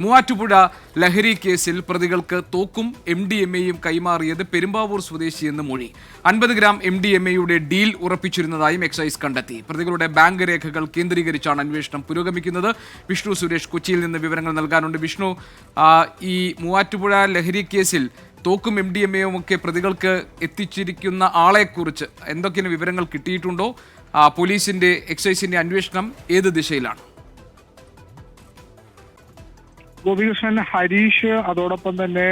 മൂവാറ്റുപുഴ ലഹരി കേസിൽ പ്രതികൾക്ക് തോക്കും MDMA-യും കൈമാറിയത് പെരുമ്പാവൂർ സ്വദേശിയെന്ന് മൊഴി. 50 ഗ്രാം MDMA-യുടെ ഡീൽ ഉറപ്പിച്ചിരുന്നതായും എക്സൈസ് കണ്ടെത്തി. പ്രതികളുടെ ബാങ്ക് രേഖകൾ കേന്ദ്രീകരിച്ചാണ് അന്വേഷണം പുരോഗമിക്കുന്നത്. വിഷ്ണു സുരേഷ് കൊച്ചിയിൽ നിന്ന് വിവരങ്ങൾ നൽകാനുണ്ട്. വിഷ്ണു, ഈ മൂവാറ്റുപുഴ ലഹരി കേസിൽ തോക്കും MDMA-യും ഒക്കെ പ്രതികൾക്ക് എത്തിച്ചിരിക്കുന്ന ആളെക്കുറിച്ച് എന്തൊക്കെയാണ് വിവരങ്ങൾ കിട്ടിയിട്ടുണ്ടോ? പോലീസിന്റെ എക്സൈസിന്റെ അന്വേഷണം ഏത് ദിശയിലാണ്? ഗോപികൃഷ്ണൻ, ഹരീഷ്, അതോടൊപ്പം തന്നെ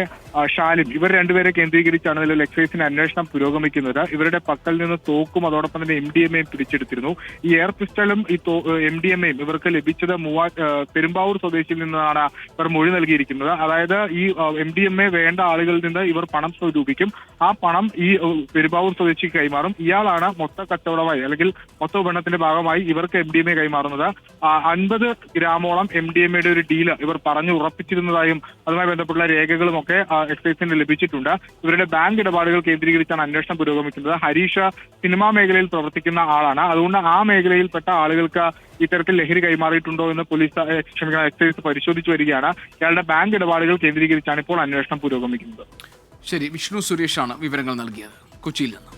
ഷാലിം, ഇവർ രണ്ടുപേരെ കേന്ദ്രീകരിച്ചാണ് നിലവിൽ എക്സൈസിന്റെ അന്വേഷണം പുരോഗമിക്കുന്നത്. ഇവരുടെ പക്കൽ നിന്ന് തോക്കും അതോടൊപ്പം തന്നെ MDMA-യും പിടിച്ചെടുത്തിരുന്നു. ഈ എയർ പിസ്റ്റളും ഈ MDMA-യും ഇവർക്ക് ലഭിച്ചത് പെരുമ്പാവൂർ സ്വദേശിയിൽ നിന്നാണ് ഇവർ മൊഴി നൽകിയിരിക്കുന്നത്. അതായത് ഈ MDMA വേണ്ട ആളുകളിൽ നിന്ന് ഇവർ പണം സ്വരൂപിക്കും. ആ പണം ഈ പെരുമ്പാവൂർ സ്വദേശിക്ക് കൈമാറും. ഇയാളാണ് മൊത്ത കച്ചവടമായി അല്ലെങ്കിൽ മൊത്ത ഉപകരണത്തിന്റെ ഭാഗമായി ഇവർക്ക് MDMA കൈമാറുന്നത്. 50 ഗ്രാമോളം MDMA-യുടെ ഒരു ഡീല് ഇവർ പറഞ്ഞു ഉറപ്പിച്ചിരുന്നതായും അതുമായി ബന്ധപ്പെട്ടുള്ള രേഖകളും ഒക്കെ എക്സൈസിന് ലഭിച്ചിട്ടുണ്ട്. ഇവരുടെ ബാങ്ക് ഇടപാടുകൾ കേന്ദ്രീകരിച്ചാണ് അന്വേഷണം പുരോഗമിക്കുന്നത്. ഹരീഷ് സിനിമാ മേഖലയിൽ പ്രവർത്തിക്കുന്ന ആളാണ്. അതുകൊണ്ട് ആ മേഖലയിൽപ്പെട്ട ആളുകൾക്ക് ഇത്തരത്തിൽ ലഹരി കൈമാറിയിട്ടുണ്ടോ എന്ന് എക്സൈസ് പരിശോധിച്ചു വരികയാണ്. ഇയാളുടെ ബാങ്ക് ഇടപാടുകൾ കേന്ദ്രീകരിച്ചാണ് ഇപ്പോൾ അന്വേഷണം പുരോഗമിക്കുന്നത്. ശരി, വിഷ്ണു സുരേഷാണ് വിവരങ്ങൾ നൽകിയത് കൊച്ചിയിൽ നിന്ന്.